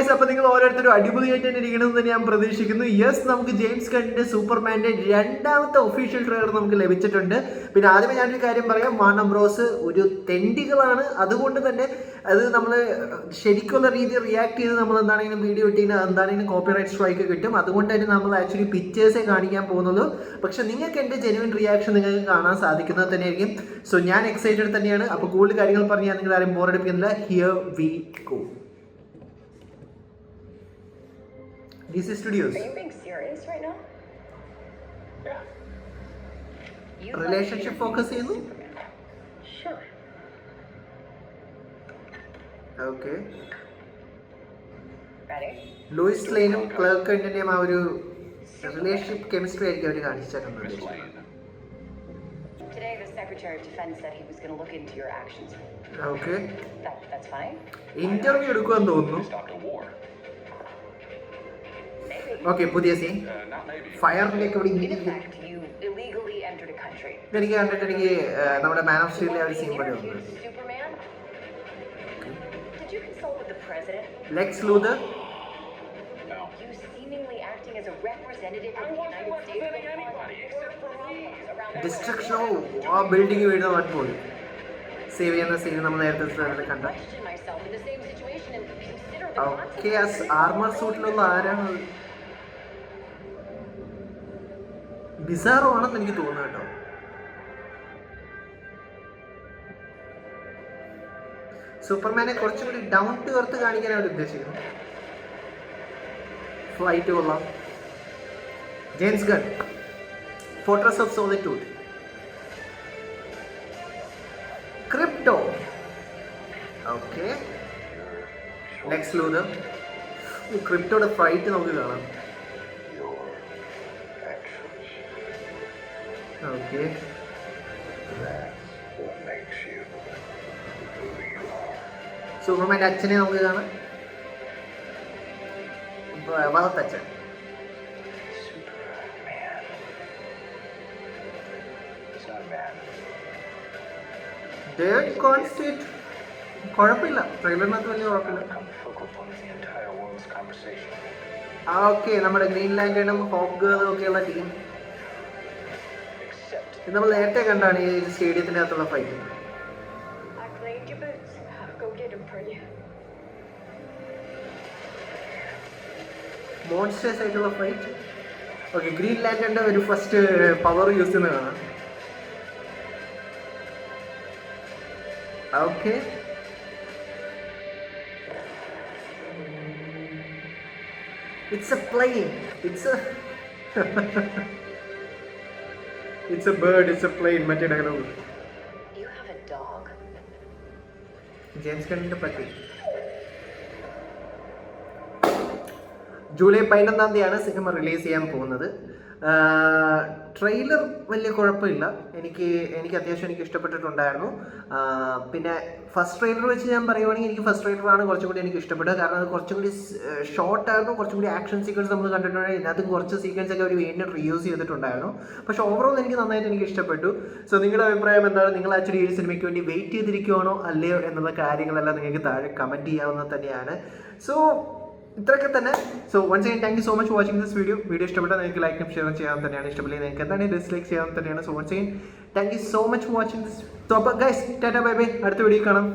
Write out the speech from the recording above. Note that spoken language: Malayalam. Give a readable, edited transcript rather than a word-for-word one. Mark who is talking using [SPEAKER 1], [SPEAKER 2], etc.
[SPEAKER 1] ഗൈസ്, അപ്പോൾ നിങ്ങൾ ഓരോരുത്തരും അടിപൊളിയായിട്ട് തന്നെ ഇരിക്കണമെന്ന് ഞാൻ പ്രതീക്ഷിക്കുന്നു. യെസ്, നമുക്ക് ജെയിംസ് ഗണ്ണിന്റെ സൂപ്പർമാൻ്റെ രണ്ടാമത്തെ ഒഫീഷ്യൽ ട്രെയിലർ നമുക്ക് ലഭിച്ചിട്ടുണ്ട്. പിന്നെ ആദ്യമേ ഞാനൊരു കാര്യം പറയാം, വാർണർ ബ്രോസ് ഒരു തെണ്ടികളാണ്. അതുകൊണ്ട് തന്നെ അത് നമ്മൾ ശരിക്കുള്ള രീതിയിൽ റിയാക്ട് ചെയ്ത് നമ്മൾ എന്താണെങ്കിലും വീഡിയോ ഇട്ടിങ്ങനെ എന്താണെങ്കിലും കോപ്പിറൈറ്റ് സ്ട്രൈക്ക് കിട്ടും. അതുകൊണ്ട് തന്നെ നമ്മൾ ആക്ച്വലി പിക്ചേഴ്സേ കാണിക്കാൻ പോകുന്നുള്ളൂ. പക്ഷെ നിങ്ങൾക്ക് എൻ്റെ ജെനുവിൻ റിയാക്ഷൻ നിങ്ങൾക്ക് കാണാൻ സാധിക്കുന്നത് തന്നെയായിരിക്കും. സോ ഞാൻ എക്സൈറ്റഡ് തന്നെയാണ്. അപ്പോൾ കൂടുതൽ കാര്യങ്ങൾ പറഞ്ഞ് ഞാൻ നിങ്ങൾ ആരും ബോറടിപ്പിക്കുന്നില്ല. Here we go. DC Studios.
[SPEAKER 2] Are you being serious right now?
[SPEAKER 3] Yeah.
[SPEAKER 1] Relationship focus ചെയ്യുന്നു.
[SPEAKER 2] Sure.
[SPEAKER 1] Okay.
[SPEAKER 2] Ready?
[SPEAKER 1] ലൂയിസ് ലെയിനും ക്ലർക്ക് കെന്റിന്റെയും ആ ഒരു റിലേഷൻഷിപ്പ് കെമിസ്ട്രി ആയിരിക്കും അവർ കാണിച്ചിട്ടുള്ളത്.
[SPEAKER 2] Today the Secretary of Defense said he was going to look into your actions.
[SPEAKER 1] Okay.
[SPEAKER 2] That's fine.
[SPEAKER 1] Interview എടുക്കുമെന്ന് തോന്നുന്നു. ഓക്കെ, പുതിയ സീൻ ഫയറിലേക്ക് ഇവിടെ
[SPEAKER 2] In effect, you illegally entered a country.
[SPEAKER 1] എനിക്ക് കണ്ടിട്ട് എനിക്ക് നമ്മുടെ മാൻ ഓഫ് സ്റ്റീലിലെ ഒരു സീൻ പോലെ ഉണ്ട്.
[SPEAKER 2] Superman? Did you consult with the president?
[SPEAKER 1] Lex Luthor
[SPEAKER 3] No.
[SPEAKER 2] You seemingly acting as a representative of the United States around
[SPEAKER 1] destruction ആ ബിൽഡിംഗ് വീഴുന്ന വൺ പോയി സേവ് ചെയ്യുന്ന സീൻ നമ്മൾ നേരത്തെ കണ്ട.
[SPEAKER 2] question myself in the same situation and consider the
[SPEAKER 1] okay, armour സൂട്ടിലുള്ള ആരാണ്? ബിസാറോ ആണെന്ന് എനിക്ക് തോന്നുന്നു കേട്ടോ. സൂപ്പർമാനെ കുറച്ചും കൂടി ഡൗൺ ടു എർത്ത് കാണിക്കാൻ അവർ ഉദ്ദേശിക്കുന്നു. ഫ്ലൈറ്റ് കൊള്ളാം. James Gunn, Fortress of Solitude, Krypto. Okay, Lex Luthor. ക്രിപ്റ്റോയുടെ ഫൈറ്റ് നമുക്ക് കാണാം. ഓക്കെ, സൂപ്പർമാൻ്റെ അച്ഛനെ നമുക്ക് കാണാം. വളർത്തച്ഛൻ. ഡേവിഡ് കോൺസ്റ്റേറ്റ് കുഴപ്പമില്ല, ട്രെയിലറിനകത്ത് വലിയ കുഴപ്പമില്ല. ഓക്കെ, നമ്മുടെ ഗ്രീൻ ലാൻഡേണും ഹോപ്പ് ഗേളും ഒക്കെയുള്ള ടീം ഇത് നമ്മൾ നേരത്തെ കണ്ടാണ് ഈ സ്റ്റേഡിയത്തിൻ്റെ അകത്തുള്ള fight.
[SPEAKER 2] I claimed your boots. Go get them for you.
[SPEAKER 1] Monsters ആയിട്ടുള്ള ഫൈറ്റ്. ഓക്കെ, ഗ്രീൻ ലാൻഡറിൻ്റെ ഒരു ഫസ്റ്റ് പവർ യൂസ് ചെയ്യുന്ന കാണാം. Okay, it's a plane, it's a bird, it's a plane. മറ്റേ dialogue
[SPEAKER 2] You have a dog.
[SPEAKER 1] James ഗണ്ണിന്റെ പറ്റി. ജൂലൈ 11 സിനിമ റിലീസ് ചെയ്യാൻ പോകുന്നത്. ട്രെയിലർ വലിയ കുഴപ്പമില്ല, എനിക്ക് അത്യാവശ്യം എനിക്ക് ഇഷ്ടപ്പെട്ടിട്ടുണ്ടായിരുന്നു. പിന്നെ ഫസ്റ്റ് ട്രെയിലർ വെച്ച് ഞാൻ പറയുവാണെങ്കിൽ എനിക്ക് ഫസ്റ്റ് ട്രെയിലറാണ് കുറച്ചും കൂടി എനിക്ക് ഇഷ്ടപ്പെട്ടത്. കാരണം അത് കുറച്ചും കൂടി ഷോർട്ടായിരുന്നു, കുറച്ചും കൂടി ആക്ഷൻ സീക്വൻസ് നമ്മൾ കണ്ടിട്ടുണ്ടെങ്കിൽ ഇതിനകത്തും കുറച്ച് സീക്വൻസ് ഒക്കെ അവർ വീണ്ടും റീയൂസ് ചെയ്തിട്ടുണ്ടായിരുന്നു. പക്ഷേ ഓവറോൾ എനിക്ക് നന്നായിട്ട് എനിക്ക് ഇഷ്ടപ്പെട്ടു. സോ നിങ്ങളുടെ അഭിപ്രായം എന്താണ്? നിങ്ങൾ ആക്ച്വലി ഈ സിനിമയ്ക്ക് വേണ്ടി വെയിറ്റ് ചെയ്തിരിക്കുവാണോ അല്ലയോ എന്നുള്ള കാര്യങ്ങളെല്ലാം നിങ്ങൾക്ക് താഴെ കമൻറ്റ് ചെയ്യാവുന്നത് തന്നെയാണ്. സോ ഇത്രയൊക്കെ തന്നെ. So once again thank you so much for watching this video. Video ഇഷ്ടപ്പെട്ടാൽ നിങ്ങൾക്ക് ലൈക്കും ഷെയർ ചെയ്യാൻ തന്നെയാണ്, ഇഷ്ടപ്പെട്ടില്ല നിങ്ങൾക്ക് എന്താണ് ഡിസ്ലൈക്ക് ചെയ്യാൻ തന്നെയാണ്. So once again thank you so much for watching this. So അപ്പോൾ ഗൈസ്, ടാറ്റാ ബൈ ബൈ, അടുത്ത വീഡിയോ കാണാം.